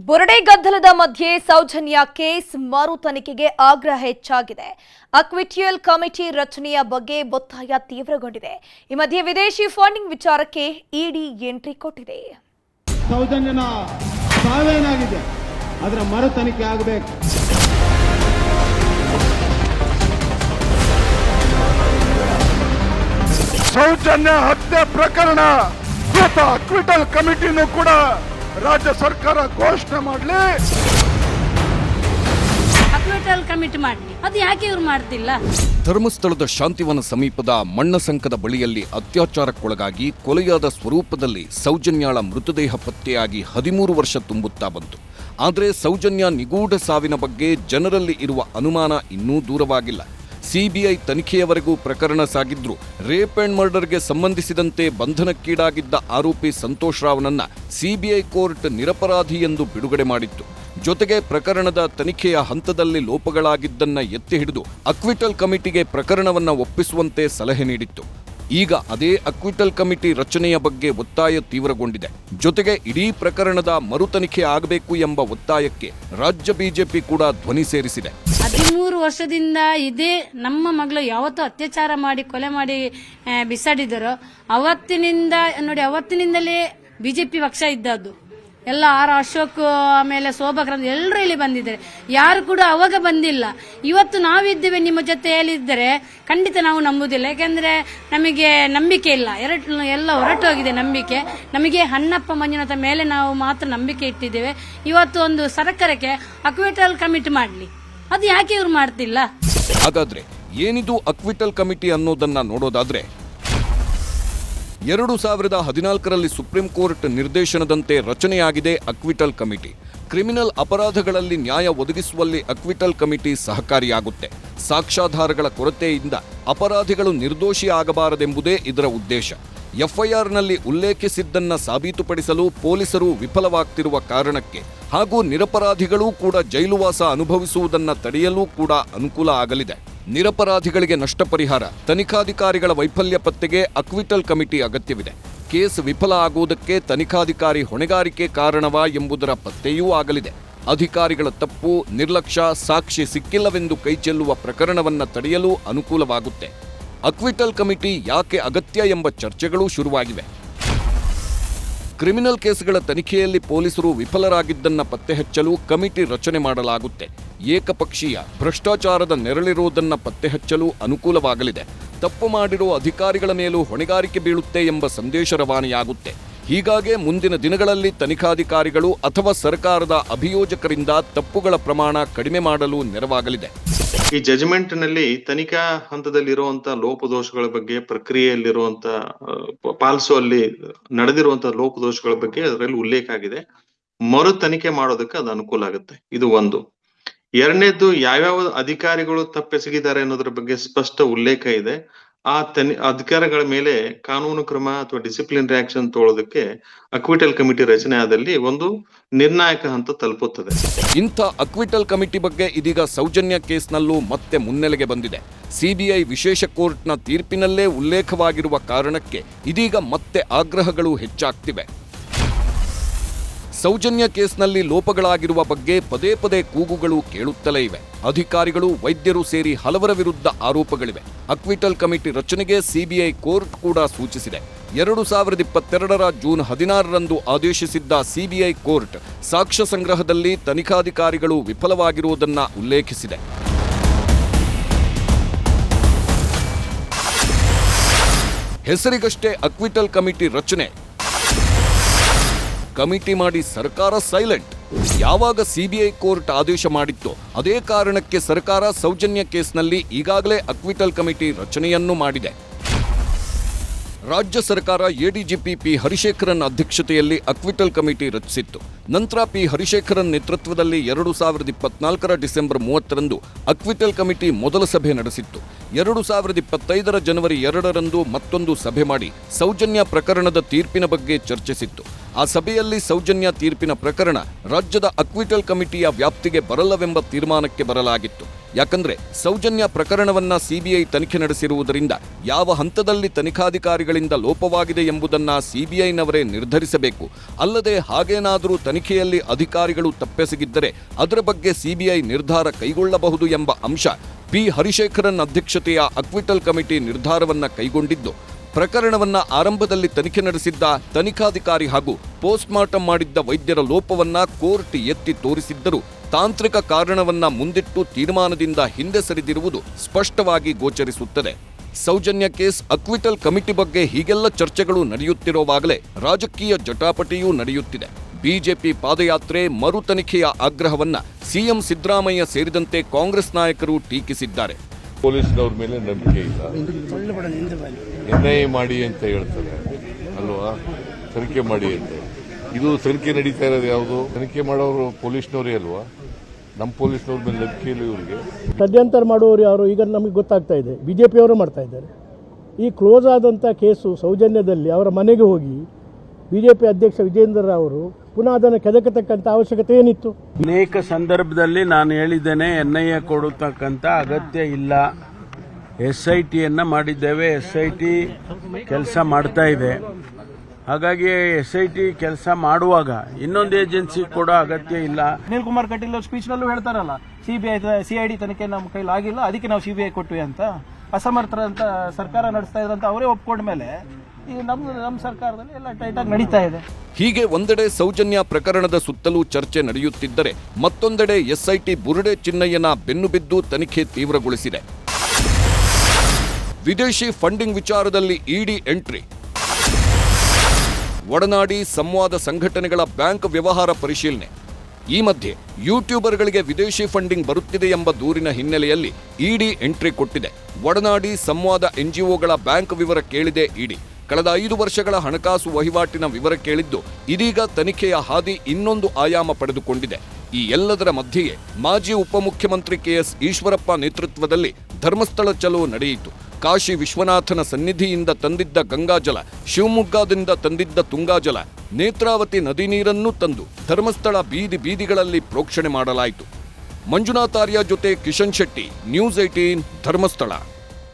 ಬುರಡೆ ಗದ್ದಲದ ಮಧ್ಯೆ ಸೌಜನ್ಯ ಕೇಸ್ ಮರು ತನಿಖೆಗೆ ಆಗ್ರಹ ಹೆಚ್ಚಾಗಿದೆ. ಅಕ್ವಿಟಲ್ ಕಮಿಟಿ ರಚನೆಯ ಬಗ್ಗೆ ಒತ್ತಾಯ ತೀವ್ರಗೊಂಡಿದೆ. ಈ ಮಧ್ಯೆ ವಿದೇಶಿ ಫಂಡಿಂಗ್ ವಿಚಾರಕ್ಕೆ ಇಡಿ ಎಂಟ್ರಿ ಕೊಟ್ಟಿದೆ. ಸೌಜನ್ಯನ ಸಾವೇನಾಗಿದೆ ಅದರ ಮರು ತನಿಖೆ ಆಗಬೇಕು. ಸೌಜನ್ಯ ಹತ್ಯೆ ಪ್ರಕರಣ ಅಕ್ವಿಟಲ್ ಕಮಿಟಿನೂ ಕೂಡ ರಾಜ್ಯ ಸರ್ಕಾರ ಘೋಷಣೆ ಮಾಡಲಿ. ಅಕ್ವಿಟಲ್ ಕಮಿಟಿ ಮಾಡಲಿ, ಅದು ಯಾಕೆ ಇವ್ರು ಮಾಡ್ತಿಲ್ಲ? ಧರ್ಮಸ್ಥಳದ ಶಾಂತಿವನ ಸಮೀಪದ ಮಣ್ಣಸಂಕದ ಬಳಿಯಲ್ಲಿ ಅತ್ಯಾಚಾರಕ್ಕೊಳಗಾಗಿ ಕೊಲೆಯಾದ ಸ್ವರೂಪದಲ್ಲಿ ಸೌಜನ್ಯಾಳ ಮೃತದೇಹ ಪತ್ತೆಯಾಗಿ 13 ವರ್ಷ ತುಂಬುತ್ತಾ ಬಂತು. ಆದರೆ ಸೌಜನ್ಯ ನಿಗೂಢ ಸಾವಿನ ಬಗ್ಗೆ ಜನರಲ್ಲಿ ಇರುವ ಅನುಮಾನ ಇನ್ನೂ ದೂರವಾಗಿಲ್ಲ. ಸಿಬಿಐ ತನಿಖೆಯವರೆಗೂ ಪ್ರಕರಣ ಸಾಗಿದ್ರು ರೇಪ್ ಅಂಡ್ ಮರ್ಡರ್ಗೆ ಸಂಬಂಧಿಸಿದಂತೆ ಬಂಧನಕ್ಕೀಡಾಗಿದ್ದ ಆರೋಪಿ ಸಂತೋಷ್ ರಾವ್ನನ್ನ ಸಿಬಿಐ ಕೋರ್ಟ್ ನಿರಪರಾಧಿ ಎಂದು ಬಿಡುಗಡೆ ಮಾಡಿತ್ತು. ಜೊತೆಗೆ ಪ್ರಕರಣದ ತನಿಖೆಯ ಹಂತದಲ್ಲಿ ಲೋಪಗಳಾಗಿದ್ದನ್ನ ಎತ್ತಿ ಹಿಡಿದು ಅಕ್ವಿಟಲ್ ಕಮಿಟಿಗೆ ಪ್ರಕರಣವನ್ನ ಒಪ್ಪಿಸುವಂತೆ ಸಲಹೆ ನೀಡಿತ್ತು. ಈಗ ಅದೇ ಅಕ್ವಿಟಲ್ ಕಮಿಟಿ ರಚನೆಯ ಬಗ್ಗೆ ಒತ್ತಾಯ ತೀವ್ರಗೊಂಡಿದೆ. ಜೊತೆಗೆ ಇಡೀ ಪ್ರಕರಣದ ಮರು ತನಿಖೆ ಆಗಬೇಕು ಎಂಬ ಒತ್ತಾಯಕ್ಕೆ ರಾಜ್ಯ ಬಿಜೆಪಿ ಕೂಡ ಧ್ವನಿ ಸೇರಿಸಿದೆ. 13 ವರ್ಷದಿಂದ ಇದೇ ನಮ್ಮ ಮಗಳು ಯಾವತ್ತೂ ಅತ್ಯಾಚಾರ ಮಾಡಿ ಕೊಲೆ ಮಾಡಿ ಬಿಸಾಡಿದರೋ ಅವತ್ತಿನಿಂದಲೇ ಬಿಜೆಪಿ ಪಕ್ಷ ಇದ್ದದ್ದು. ಎಲ್ಲ ಆರ್ ಅಶೋಕ್ ಆಮೇಲೆ ಶೋಭಾಕ್ರಂತ ಎಲ್ಲರೂ ಇಲ್ಲಿ ಬಂದಿದ್ದಾರೆ. ಯಾರು ಕೂಡ ಅವಾಗ ಬಂದಿಲ್ಲ. ಇವತ್ತು ನಾವಿದ್ದೇವೆ ನಿಮ್ಮ ಜೊತೆ ಹೇಳಿದರೆ ಖಂಡಿತ ನಾವು ನಂಬುದಿಲ್ಲ. ಯಾಕೆಂದ್ರೆ ನಮಗೆ ನಂಬಿಕೆ ಇಲ್ಲ, ಎಲ್ಲ ಹೊರಟೋಗಿದೆ ನಂಬಿಕೆ. ನಮಗೆ ಹಣ್ಣಪ್ಪ ಮಂಜುನಾಥ ಮೇಲೆ ನಾವು ಮಾತ್ರ ನಂಬಿಕೆ ಇಟ್ಟಿದ್ದೇವೆ. ಇವತ್ತು ಒಂದು ಸರ್ಕಾರಕ್ಕೆ ಅಕ್ವಿಟಲ್ ಕಮಿಟಿ ಮಾಡಲಿ, ಅದು ಯಾಕೆ ಇವ್ರು ಮಾಡ್ತಿಲ್ಲ? ಹಾಗಾದ್ರೆ ಏನಿದು ಅಕ್ವಿಟಲ್ ಕಮಿಟಿ ಅನ್ನೋದನ್ನ ನೋಡೋದಾದ್ರೆ 2014ರಲ್ಲಿ ಸುಪ್ರೀಂ ಕೋರ್ಟ್ ನಿರ್ದೇಶನದಂತೆ ರಚನೆಯಾಗಿದೆ ಅಕ್ವಿಟಲ್ ಕಮಿಟಿ. ಕ್ರಿಮಿನಲ್ ಅಪರಾಧಗಳಲ್ಲಿ ನ್ಯಾಯ ಒದಗಿಸುವಲ್ಲಿ ಅಕ್ವಿಟಲ್ ಕಮಿಟಿ ಸಹಕಾರಿಯಾಗುತ್ತೆ. ಸಾಕ್ಷ್ಯಾಧಾರಗಳ ಕೊರತೆಯಿಂದ ಅಪರಾಧಿಗಳು ನಿರ್ದೋಷಿ ಆಗಬಾರದೆಂಬುದೇ ಇದರ ಉದ್ದೇಶ. ಎಫ್ಐಆರ್ನಲ್ಲಿ ಉಲ್ಲೇಖಿಸಿದ್ದನ್ನ ಸಾಬೀತುಪಡಿಸಲು ಪೊಲೀಸರು ವಿಫಲವಾಗ್ತಿರುವ ಕಾರಣಕ್ಕೆ ಹಾಗೂ ನಿರಪರಾಧಿಗಳೂ ಕೂಡ ಜೈಲುವಾಸ ಅನುಭವಿಸುವುದನ್ನ ತಡೆಯಲು ಕೂಡ ಅನುಕೂಲ ಆಗಲಿದೆ. ನಿರಪರಾಧಿಗಳಿಗೆ ನಷ್ಟ ಪರಿಹಾರ, ತನಿಖಾಧಿಕಾರಿಗಳ ವೈಫಲ್ಯ ಪತ್ತೆಗೆ ಅಕ್ವಿಟಲ್ ಕಮಿಟಿ ಅಗತ್ಯವಿದೆ. ಕೇಸ್ ವಿಫಲ ಆಗುವುದಕ್ಕೆ ತನಿಖಾಧಿಕಾರಿ ಹೊಣೆಗಾರಿಕೆ ಕಾರಣವಾ ಎಂಬುದರ ಪತ್ತೆಯೂ ಆಗಲಿದೆ. ಅಧಿಕಾರಿಗಳ ತಪ್ಪು, ನಿರ್ಲಕ್ಷ್ಯ, ಸಾಕ್ಷಿ ಸಿಕ್ಕಿಲ್ಲವೆಂದು ಕೈಚೆಲ್ಲುವ ಪ್ರಕರಣವನ್ನ ತಡೆಯಲು ಅನುಕೂಲವಾಗುತ್ತೆ. ಅಕ್ವಿಟಲ್ ಕಮಿಟಿ ಯಾಕೆ ಅಗತ್ಯ ಎಂಬ ಚರ್ಚೆಗಳೂ ಶುರುವಾಗಿವೆ. ಕ್ರಿಮಿನಲ್ ಕೇಸ್ಗಳ ತನಿಖೆಯಲ್ಲಿ ಪೊಲೀಸರು ವಿಫಲರಾಗಿದ್ದನ್ನ ಪತ್ತೆ ಹಚ್ಚಲು ಕಮಿಟಿ ರಚನೆ ಮಾಡಲಾಗುತ್ತೆ. ಏಕಪಕ್ಷೀಯ ಭ್ರಷ್ಟಾಚಾರದ ನೆರಳಿರುವುದನ್ನ ಪತ್ತೆ ಹಚ್ಚಲು ಅನುಕೂಲವಾಗಲಿದೆ. ತಪ್ಪು ಮಾಡಿರೋ ಅಧಿಕಾರಿಗಳ ಮೇಲೂ ಹೊಣೆಗಾರಿಕೆ ಬೀಳುತ್ತೆ ಎಂಬ ಸಂದೇಶ ರವಾನೆಯಾಗುತ್ತೆ. ಹೀಗಾಗಿ ಮುಂದಿನ ದಿನಗಳಲ್ಲಿ ತನಿಖಾಧಿಕಾರಿಗಳು ಅಥವಾ ಸರ್ಕಾರದ ಅಭಿಯೋಜಕರಿಂದ ತಪ್ಪುಗಳ ಪ್ರಮಾಣ ಕಡಿಮೆ ಮಾಡಲು ನೆರವಾಗಲಿದೆ. ಈ ಜಜ್ಮೆಂಟ್ ನಲ್ಲಿ ತನಿಖಾ ಹಂತದಲ್ಲಿರುವಂತಹ ಲೋಪದೋಷಗಳ ಬಗ್ಗೆ, ಪ್ರಕ್ರಿಯೆಯಲ್ಲಿರುವಂತ ಪಾಲಿಸುವಲ್ಲಿ ನಡೆದಿರುವಂತಹ ಲೋಪದೋಷಗಳ ಬಗ್ಗೆ ಅದರಲ್ಲಿ ಉಲ್ಲೇಖ ಆಗಿದೆ. ಮರು ತನಿಖೆ ಮಾಡೋದಕ್ಕೆ ಅದು ಅನುಕೂಲ ಆಗುತ್ತೆ. ಇದು ಒಂದು. ಎರಡನೇದ್ದು, ಯಾವ್ಯಾವ ಅಧಿಕಾರಿಗಳು ತಪ್ಪೆಸಗಿದ್ದಾರೆ ಅನ್ನೋದ್ರ ಬಗ್ಗೆ ಸ್ಪಷ್ಟ ಉಲ್ಲೇಖ ಇದೆ. ಆ ಅಧಿಕಾರಿಗಳ ಮೇಲೆ ಕಾನೂನು ಕ್ರಮ ಅಥವಾ ಡಿಸಿಪ್ಲಿನ್ ಆಕ್ಷನ್ ತಗೊಳ್ಳೋದಕ್ಕೆ ಅಕ್ವಿಟಲ್ ಕಮಿಟಿ ರಚನೆ ಆದಲ್ಲಿ ಒಂದು ನಿರ್ಣಾಯಕ ಹಂತ ತಲುಪುತ್ತದೆ. ಇಂಥ ಅಕ್ವಿಟಲ್ ಕಮಿಟಿ ಬಗ್ಗೆ ಇದೀಗ ಸೌಜನ್ಯ ಕೇಸ್ನಲ್ಲೂ ಮತ್ತೆ ಮುನ್ನೆಲೆಗೆ ಬಂದಿದೆ. ಸಿಬಿಐ ವಿಶೇಷ ಕೋರ್ಟ್ನ ತೀರ್ಪಿನಲ್ಲೇ ಉಲ್ಲೇಖವಾಗಿರುವ ಕಾರಣಕ್ಕೆ ಇದೀಗ ಮತ್ತೆ ಆಗ್ರಹಗಳು ಹೆಚ್ಚಾಗ್ತಿವೆ. ಸೌಜನ್ಯ ಕೇಸ್ನಲ್ಲಿ ಲೋಪಗಳಾಗಿರುವ ಬಗ್ಗೆ ಪದೇ ಪದೇ ಕೂಗುಗಳು ಕೇಳುತ್ತಲೇ ಇವೆ. ಅಧಿಕಾರಿಗಳು, ವೈದ್ಯರು ಸೇರಿ ಹಲವರ ವಿರುದ್ಧ ಆರೋಪಗಳಿವೆ. ಅಕ್ವಿಟಲ್ ಕಮಿಟಿ ರಚನೆಗೆ ಸಿಬಿಐ ಕೋರ್ಟ್ ಕೂಡ ಸೂಚಿಸಿದೆ. 2022ರ ಜೂನ್ 16ರಂದು ಆದೇಶಿಸಿದ್ದ ಸಿಬಿಐ ಕೋರ್ಟ್ ಸಾಕ್ಷ್ಯ ಸಂಗ್ರಹದಲ್ಲಿ ತನಿಖಾಧಿಕಾರಿಗಳು ವಿಫಲವಾಗಿರುವುದನ್ನು ಉಲ್ಲೇಖಿಸಿದೆ. ಹೆಸರಿಗಷ್ಟೇ ಅಕ್ವಿಟಲ್ ಕಮಿಟಿ ರಚನೆ. ಕಮಿಟಿ ಮಾಡಿ ಸರ್ಕಾರ ಸೈಲೆಂಟ್. ಯಾವಾಗ ಸಿಬಿಐ ಕೋರ್ಟ್ ಆದೇಶ ಮಾಡಿತ್ತೋ ಅದೇ ಕಾರಣಕ್ಕೆ ಸರ್ಕಾರ ಸೌಜನ್ಯ ಕೇಸ್ನಲ್ಲಿ ಈಗಾಗಲೇ ಅಕ್ವಿಟಲ್ ಕಮಿಟಿ ರಚನೆಯನ್ನು ಮಾಡಿದೆ. ರಾಜ್ಯ ಸರ್ಕಾರ ಎಡಿಜಿಪಿ ಪಿ ಹರಿಶೇಖರನ್ ಅಧ್ಯಕ್ಷತೆಯಲ್ಲಿ ಅಕ್ವಿಟಲ್ ಕಮಿಟಿ ರಚಿಸಿತ್ತು. ನಂತರ ಪಿ ಹರಿಶೇಖರನ್ ನೇತೃತ್ವದಲ್ಲಿ 2024ರ ಡಿಸೆಂಬರ್ 30ರಂದು ಅಕ್ವಿಟಲ್ ಕಮಿಟಿ ಮೊದಲ ಸಭೆ ನಡೆಸಿತ್ತು. 2025ರ ಜನವರಿ 2ರಂದು ಮತ್ತೊಂದು ಸಭೆ ಮಾಡಿ ಸೌಜನ್ಯ ಪ್ರಕರಣದ ತೀರ್ಪಿನ ಬಗ್ಗೆ ಚರ್ಚಿಸಿತ್ತು. ಆ ಸಭೆಯಲ್ಲಿ ಸೌಜನ್ಯ ತೀರ್ಪಿನ ಪ್ರಕರಣ ರಾಜ್ಯದ ಅಕ್ವಿಟಲ್ ಕಮಿಟಿಯ ವ್ಯಾಪ್ತಿಗೆ ಬರಲ್ಲವೆಂಬ ತೀರ್ಮಾನಕ್ಕೆ ಬರಲಾಗಿತ್ತು. ಯಾಕಂದ್ರೆ ಸೌಜನ್ಯ ಪ್ರಕರಣವನ್ನ ಸಿಬಿಐ ತನಿಖೆ ನಡೆಸಿರುವುದರಿಂದ ಯಾವ ಹಂತದಲ್ಲಿ ತನಿಖಾಧಿಕಾರಿಗಳಿಂದ ಲೋಪವಾಗಿದೆ ಎಂಬುದನ್ನ ಸಿಬಿಐನವರೇ ನಿರ್ಧರಿಸಬೇಕು. ಅಲ್ಲದೆ ಹಾಗೇನಾದರೂ ತನಿಖೆಯಲ್ಲಿ ಅಧಿಕಾರಿಗಳು ತಪ್ಪೆಸಗಿದ್ದರೆ ಅದರ ಬಗ್ಗೆ ಸಿಬಿಐ ನಿರ್ಧಾರ ಕೈಗೊಳ್ಳಬಹುದು ಎಂಬ ಅಂಶ ಪಿ ಹರಿಶೇಖರನ್ ಅಧ್ಯಕ್ಷತೆಯ ಅಕ್ವಿಟಲ್ ಕಮಿಟಿ ನಿರ್ಧಾರವನ್ನ ಕೈಗೊಂಡಿದ್ದು, ಪ್ರಕರಣವನ್ನ ಆರಂಭದಲ್ಲಿ ತನಿಖೆ ನಡೆಸಿದ್ದ ತನಿಖಾಧಿಕಾರಿ ಹಾಗೂ ಪೋಸ್ಟ್ ಮಾರ್ಟಂ ಮಾಡಿದ್ದ ವೈದ್ಯರ ಲೋಪವನ್ನ ಕೋರ್ಟ್ ಎತ್ತಿ ತೋರಿಸಿದ್ದರೂ ತಾಂತ್ರಿಕ ಕಾರಣವನ್ನ ಮುಂದಿಟ್ಟು ತೀರ್ಮಾನದಿಂದ ಹಿಂದೆ ಸರಿದಿರುವುದು ಸ್ಪಷ್ಟವಾಗಿ ಗೋಚರಿಸುತ್ತದೆ. ಸೌಜನ್ಯ ಕೇಸ್ ಅಕ್ವಿಟಲ್ ಕಮಿಟಿ ಬಗ್ಗೆ ಹೀಗೆಲ್ಲ ಚರ್ಚೆಗಳು ನಡೆಯುತ್ತಿರುವಾಗಲೇ ರಾಜಕೀಯ ಜಟಾಪಟಿಯೂ ನಡೆಯುತ್ತಿದೆ. ಬಿಜೆಪಿ ಪಾದಯಾತ್ರೆ ಮರು ತನಿಖೆಯ ಆಗ್ರಹವನ್ನ ಸಿಎಂ ಸಿದ್ದರಾಮಯ್ಯ ಸೇರಿದಂತೆ ಕಾಂಗ್ರೆಸ್ ನಾಯಕರು ಟೀಕಿಸಿದ್ದಾರೆ. ಪೊಲೀಸ್ನವ್ರ ಮೇಲೆ ನಂಬಿಕೆ ಇಲ್ಲ, ಎನ್ಐಎ ಮಾಡಿ ಅಂತ ಹೇಳ್ತಾರೆ ಅಲ್ವಾ, ತನಿಖೆ ಮಾಡಿ ಅಂತ. ಇದು ತನಿಖೆ ನಡೀತಾ ಇರೋದು ಯಾವುದು? ತನಿಖೆ ಮಾಡೋರು ಪೊಲೀಸ್ನವರೇ ಅಲ್ವಾ? ನಮ್ಮ ಪೊಲೀಸ್ನವ್ರ ಮೇಲೆ ನಂಬಿಕೆ ಇಲ್ಲ ಇವರಿಗೆ. ಷಡ್ಯಂತರ ಮಾಡುವವರು ಯಾರು ಈಗ ನಮಗೆ ಗೊತ್ತಾಗ್ತಾ ಇದೆ, ಬಿಜೆಪಿಯವರು ಮಾಡ್ತಾ ಇದ್ದಾರೆ. ಈ ಕ್ಲೋಸ್ ಆದಂಥ ಕೇಸು ಸೌಜನ್ಯದಲ್ಲಿ ಅವರ ಮನೆಗೆ ಹೋಗಿ ಬಿಜೆಪಿ ಅಧ್ಯಕ್ಷ ವಿಜೇಂದ್ರ ಅವರು ಪುನಃ ಅದನ್ನು ಕೆದಕತಕ್ಕಂಥ ಅವಶ್ಯಕತೆ ಏನಿತ್ತು? ಅನೇಕ ಸಂದರ್ಭದಲ್ಲಿ ನಾನು ಹೇಳಿದ್ದೇನೆ, ಎನ್ಐಎ ಕೊಡತಕ್ಕಂಥ ಅಗತ್ಯ ಇಲ್ಲ. SITಯನ್ನು ಮಾಡಿದ್ದೇವೆ, SIT ಕೆಲಸ ಮಾಡ್ತಾ ಇದೆ. ಹಾಗಾಗಿ SIT ಕೆಲಸ ಮಾಡುವಾಗ ಇನ್ನೊಂದು ಏಜೆನ್ಸಿ ಕೊಡೋ ಅಗತ್ಯ ಇಲ್ಲ. ಅನಿಲ್ ಕುಮಾರ್ ಕಟೀಲ್ ಸ್ಪೀಚ್ನಲ್ಲೂ ಹೇಳ್ತಾರಲ್ಲ, CID ತನಿಖೆ ನಮ್ಮ ಕೈಲಿ ಆಗಿಲ್ಲ, ಅದಕ್ಕೆ ನಾವು CBI ಕೊಟ್ವಿ ಅಂತ. ಅಸಮರ್ಥರಂತ ಸರ್ಕಾರ ನಡೆಸ್ತಾ ಇದ್ರಂತ ಅವರೇ ಒಪ್ಕೊಂಡ ಮೇಲೆ ಈ ನಮ್ಮ ಸರ್ಕಾರದಲ್ಲಿ ಎಲ್ಲ ಟೈಟಾಗಿ ನಡೀತಾ ಇದೆ. ಹೀಗೆ ಒಂದೆಡೆ ಸೌಜನ್ಯ ಪ್ರಕರಣದ ಸುತ್ತಲೂ ಚರ್ಚೆ ನಡೆಯುತ್ತಿದ್ದರೆ, ಮತ್ತೊಂದೆಡೆ SIT ಬುರುಡೆ ಚಿನ್ನಯ್ಯನ ಬೆನ್ನು ಬಿದ್ದು ತನಿಖೆ ತೀವ್ರಗೊಳಿಸಿದೆ. ವಿದೇಶಿ ಫಂಡಿಂಗ್ ವಿಚಾರದಲ್ಲಿ ಇಡಿ ಎಂಟ್ರಿ, ಒಡನಾಡಿ ಸಂವಾದ ಸಂಘಟನೆಗಳ ಬ್ಯಾಂಕ್ ವ್ಯವಹಾರ ಪರಿಶೀಲನೆ. ಈ ಮಧ್ಯೆ ಯೂಟ್ಯೂಬರ್ಗಳಿಗೆ ವಿದೇಶಿ ಫಂಡಿಂಗ್ ಬರುತ್ತಿದೆ ಎಂಬ ದೂರಿನ ಹಿನ್ನೆಲೆಯಲ್ಲಿ ಇಡಿ ಎಂಟ್ರಿ ಕೊಟ್ಟಿದೆ. ಒಡನಾಡಿ ಸಂವಾದ NGOಗಳ ಬ್ಯಾಂಕ್ ವಿವರ ಕೇಳಿದೆ ಇಡಿ. ಕಳೆದ 5 ವರ್ಷಗಳ ಹಣಕಾಸು ವಹಿವಾಟಿನ ವಿವರ ಕೇಳಿದ್ದು, ಇದೀಗ ತನಿಖೆಯ ಹಾದಿ ಇನ್ನೊಂದು ಆಯಾಮ ಪಡೆದುಕೊಂಡಿದೆ. ಈ ಎಲ್ಲದರ ಮಧ್ಯೆಯೇ ಮಾಜಿ ಉಪಮುಖ್ಯಮಂತ್ರಿ KS ಈಶ್ವರಪ್ಪ ನೇತೃತ್ವದಲ್ಲಿ ಧರ್ಮಸ್ಥಳ ಚಲೋ ನಡೆಯಿತು. ಕಾಶಿ ವಿಶ್ವನಾಥನ ಸನ್ನಿಧಿಯಿಂದ ತಂದಿದ್ದ ಗಂಗಾಜಲ, ಶಿವಮೊಗ್ಗದಿಂದ ತಂದಿದ್ದ ತುಂಗಾಜಲ, ನೇತ್ರಾವತಿ ನದಿ ನೀರನ್ನು ತಂದು ಧರ್ಮಸ್ಥಳ ಬೀದಿ ಬೀದಿಗಳಲ್ಲಿ ಪ್ರೋಕ್ಷಣೆ ಮಾಡಲಾಯಿತು. ಮಂಜುನಾಥ್ ಆರ್ಯ ಜೊತೆ ಕಿಶನ್ ಶೆಟ್ಟಿ, ನ್ಯೂಸ್ 18 ಧರ್ಮಸ್ಥಳ.